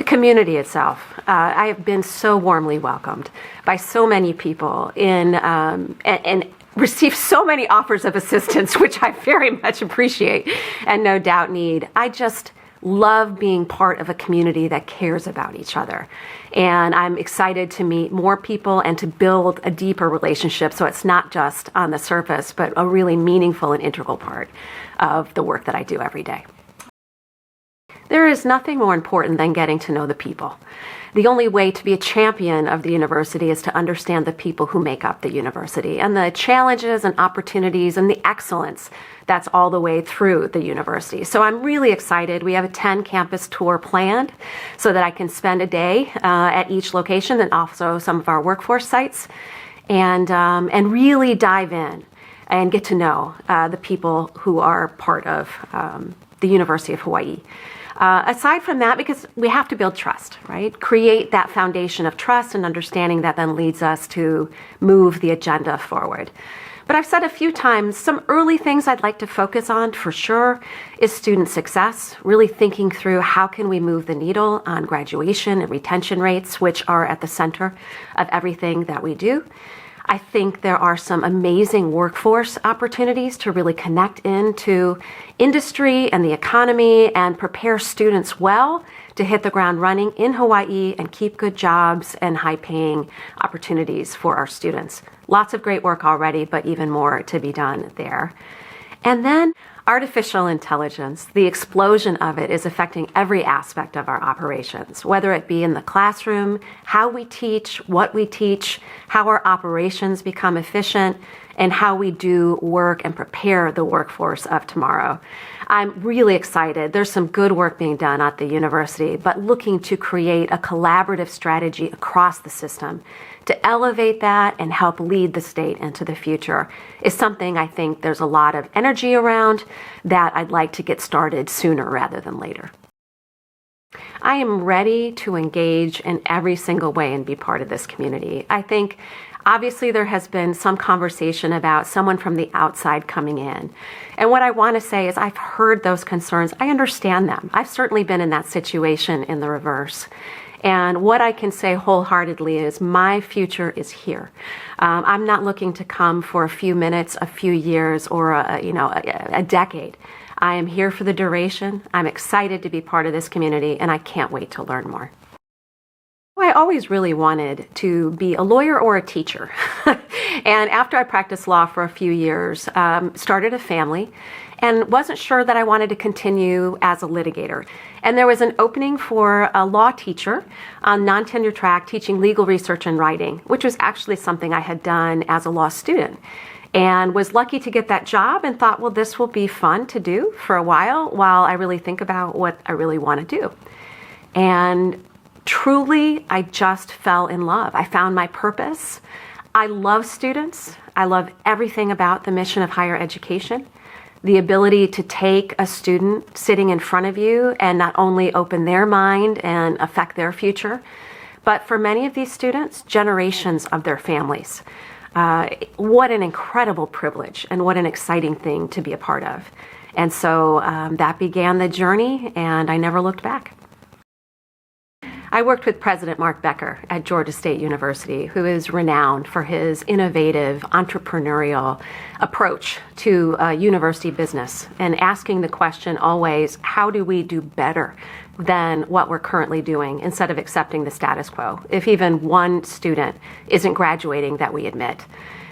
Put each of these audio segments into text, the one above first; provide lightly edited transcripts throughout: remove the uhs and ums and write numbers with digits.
The community itself. I have been so warmly welcomed by so many people and received so many offers of assistance, which I very much appreciate and no doubt need. I just love being part of a community that cares about each other. And I'm excited to meet more people and to build a deeper relationship so it's not just on the surface, but a really meaningful and integral part of the work that I do every day. There is nothing more important than getting to know the people. The only way to be a champion of the university is to understand the people who make up the university and the challenges and opportunities and the excellence that's all the way through the university. So I'm really excited. We have a 10 campus tour planned so that I can spend a day at each location and also some of our workforce sites and really dive in and get to know the people who are part of the University of Hawaiʻi. Aside from that, because we have to build trust, right? Create that foundation of trust and understanding that then leads us to move the agenda forward. But I've said a few times, some early things I'd like to focus on for sure is student success, really thinking through how can we move the needle on graduation and retention rates, which are at the center of everything that we do. I think there are some amazing workforce opportunities to really connect into industry and the economy and prepare students well to hit the ground running in Hawaii and keep good jobs and high-paying opportunities for our students. Lots of great work already, but even more to be done there. And then artificial intelligence, the explosion of it is affecting every aspect of our operations, whether it be in the classroom, how we teach, what we teach, how our operations become efficient, and how we do work and prepare the workforce of tomorrow. I'm really excited. There's some good work being done at the university, but looking to create a collaborative strategy across the system to elevate that and help lead the state into the future is something I think there's a lot of energy around that I'd like to get started sooner rather than later. I am ready to engage in every single way and be part of this community. I think obviously there has been some conversation about someone from the outside coming in. And what I want to say is I've heard those concerns. I understand them. I've certainly been in that situation in the reverse. And what I can say wholeheartedly is my future is here. I'm not looking to come for a few minutes, a few years, or a decade. I am here for the duration. I'm excited to be part of this community, and I can't wait to learn more. I always really wanted to be a lawyer or a teacher. And after I practiced law for a few years, started a family, and wasn't sure that I wanted to continue as a litigator. And there was an opening for a law teacher on non-tenure track teaching legal research and writing, which was actually something I had done as a law student. And was lucky to get that job and thought, well, this will be fun to do for a while I really think about what I really want to do. And truly, I just fell in love. I found my purpose. I love students. I love everything about the mission of higher education. The ability to take a student sitting in front of you and not only open their mind and affect their future, but for many of these students, generations of their families. What an incredible privilege and what an exciting thing to be a part of. And so that began the journey, and I never looked back. I worked with President Mark Becker at Georgia State University, who is renowned for his innovative, entrepreneurial approach to university business and asking the question always, how do we do better than what we're currently doing instead of accepting the status quo, if even one student isn't graduating that we admit.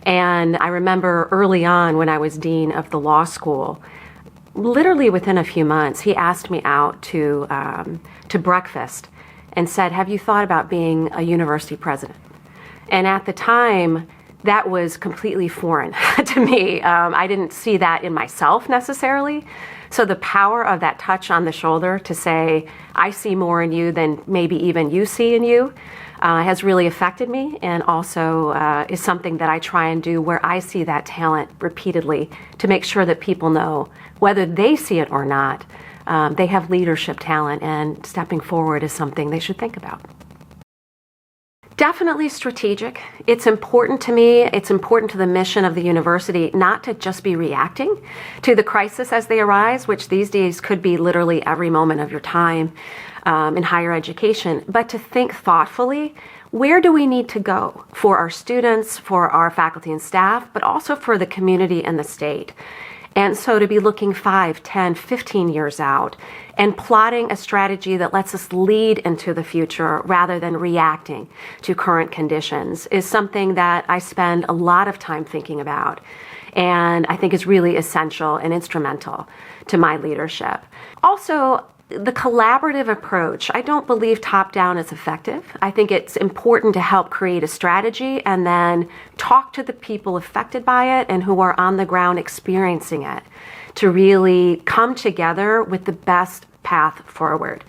And I remember early on when I was dean of the law school, literally within a few months, he asked me out to breakfast and said, have you thought about being a university president? And at the time, that was completely foreign to me. I didn't see that in myself necessarily. So the power of that touch on the shoulder to say, I see more in you than maybe even you see in you, has really affected me, and also is something that I try and do where I see that talent repeatedly to make sure that people know, whether they see it or not, they have leadership talent, and stepping forward is something they should think about. Definitely strategic. It's important to me. It's important to the mission of the university not to just be reacting to the crisis as they arise, which these days could be literally every moment of your time in higher education, but to think thoughtfully, where do we need to go for our students, for our faculty and staff, but also for the community and the state? And so to be looking 5, 10, 15 years out and plotting a strategy that lets us lead into the future rather than reacting to current conditions is something that I spend a lot of time thinking about, and I think is really essential and instrumental to my leadership. Also, the collaborative approach, I don't believe top-down is effective. I think it's important to help create a strategy and then talk to the people affected by it and who are on the ground experiencing it to really come together with the best path forward.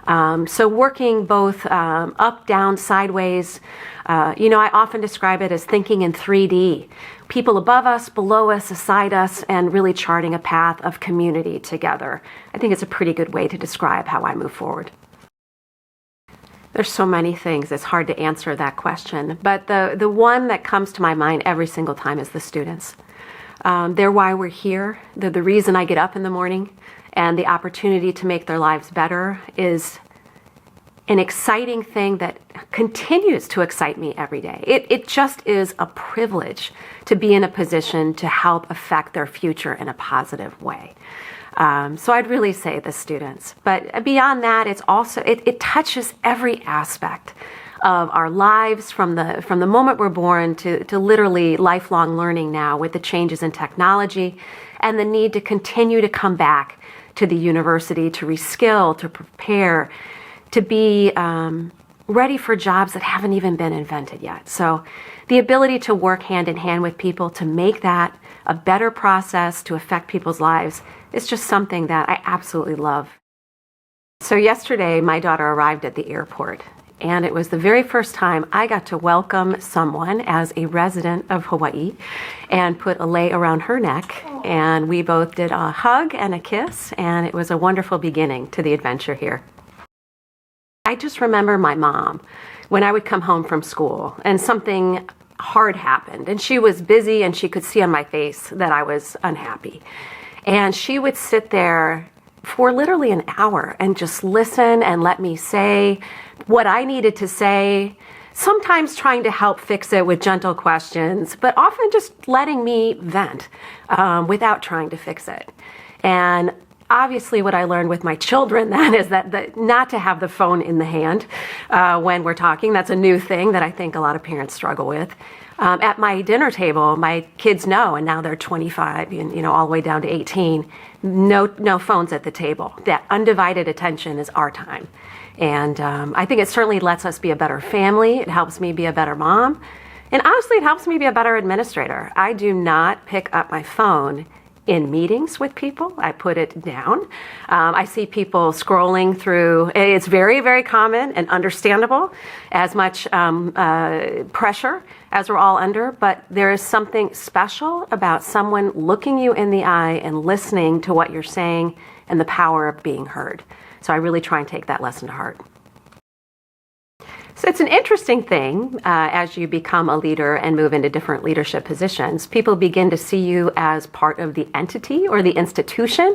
So working both up, down, sideways, I often describe it as thinking in 3D. People above us, below us, beside us, and really charting a path of community together. I think it's a pretty good way to describe how I move forward. There's so many things, it's hard to answer that question, but the one that comes to my mind every single time is the students. They're why we're here. They're the reason I get up in the morning, and the opportunity to make their lives better is an exciting thing that continues to excite me every day. It just is a privilege to be in a position to help affect their future in a positive way. So I'd really say the students. But beyond that, it's also it touches every aspect of our lives from the moment we're born to literally lifelong learning now with the changes in technology and the need to continue to come back to the university to reskill, to prepare, to be ready for jobs that haven't even been invented yet. So the ability to work hand in hand with people to make that a better process to affect people's lives is just something that I absolutely love. So yesterday, my daughter arrived at the airport, and it was the very first time I got to welcome someone as a resident of Hawaii and put a lei around her neck. And we both did a hug and a kiss, and it was a wonderful beginning to the adventure here. I just remember my mom when I would come home from school and something hard happened and she was busy and she could see on my face that I was unhappy. And she would sit there for literally an hour and just listen and let me say what I needed to say, sometimes trying to help fix it with gentle questions, but often just letting me vent without trying to fix it. And obviously, what I learned with my children then is that not to have the phone in the hand when we're talking. That's a new thing that I think a lot of parents struggle with. At my dinner table, my kids know, and now they're 25 and all the way down to 18, no phones at the table. That undivided attention is our time. And I think it certainly lets us be a better family. It helps me be a better mom. And honestly, it helps me be a better administrator. I do not pick up my phone in meetings with people. I put it down. I see people scrolling through. It's very, very common and understandable, as much pressure as we're all under, but there is something special about someone looking you in the eye and listening to what you're saying and the power of being heard. So I really try and take that lesson to heart. So it's an interesting thing as you become a leader and move into different leadership positions. People begin to see you as part of the entity or the institution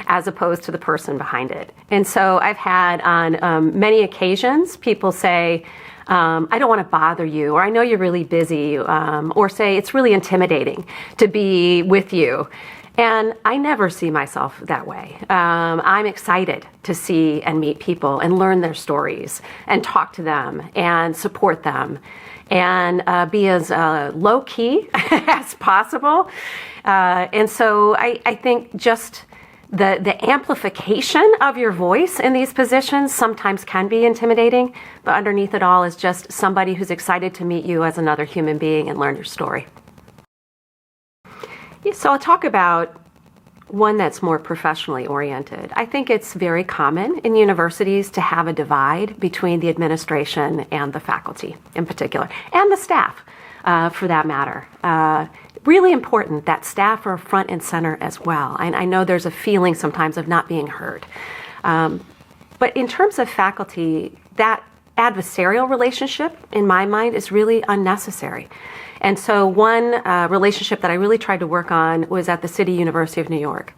as opposed to the person behind it. And so I've had on many occasions people say, I don't want to bother you, or I know you're really busy, or say it's really intimidating to be with you. And I never see myself that way. I'm excited to see and meet people and learn their stories and talk to them and support them and be as low-key as possible. And so I think just the amplification of your voice in these positions sometimes can be intimidating, but underneath it all is just somebody who's excited to meet you as another human being and learn your story. So I'll talk about one that's more professionally oriented. I think it's very common in universities to have a divide between the administration and the faculty in particular, and the staff for that matter. Really important that staff are front and center as well. And I know there's a feeling sometimes of not being heard. But in terms of faculty, that adversarial relationship, in my mind, is really unnecessary. And so one relationship that I really tried to work on was at the City University of New York.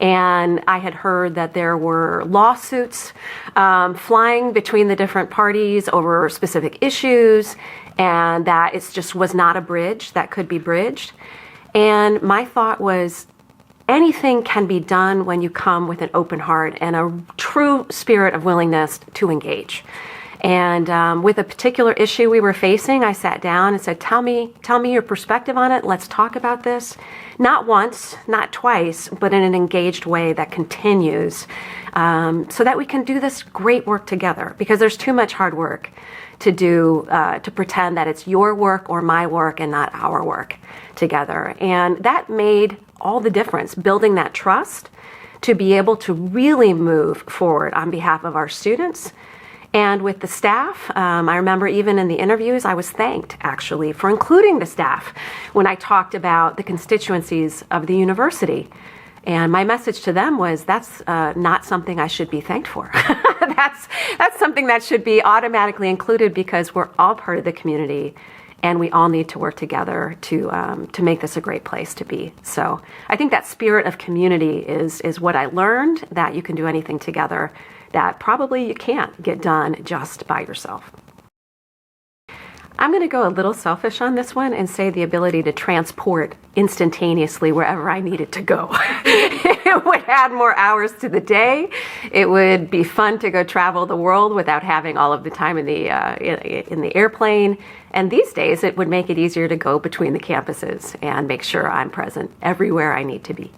And I had heard that there were lawsuits flying between the different parties over specific issues, and that it just was not a bridge that could be bridged. And my thought was, anything can be done when you come with an open heart and a true spirit of willingness to engage. And with a particular issue we were facing, I sat down and said, tell me your perspective on it. Let's talk about this. Not once, not twice, but in an engaged way that continues, so that we can do this great work together, because there's too much hard work to do, to pretend that it's your work or my work and not our work together. And that made all the difference, building that trust to be able to really move forward on behalf of our students. And with the staff, I remember even in the interviews, I was thanked actually for including the staff when I talked about the constituencies of the university. And my message to them was, that's not something I should be thanked for. That's something that should be automatically included, because we're all part of the community and we all need to work together to make this a great place to be. So I think that spirit of community is what I learned, that you can do anything together that probably you can't get done just by yourself. I'm going to go a little selfish on this one and say the ability to transport instantaneously wherever I needed to go. It would add more hours to the day. It would be fun to go travel the world without having all of the time in the airplane. And these days, it would make it easier to go between the campuses and make sure I'm present everywhere I need to be.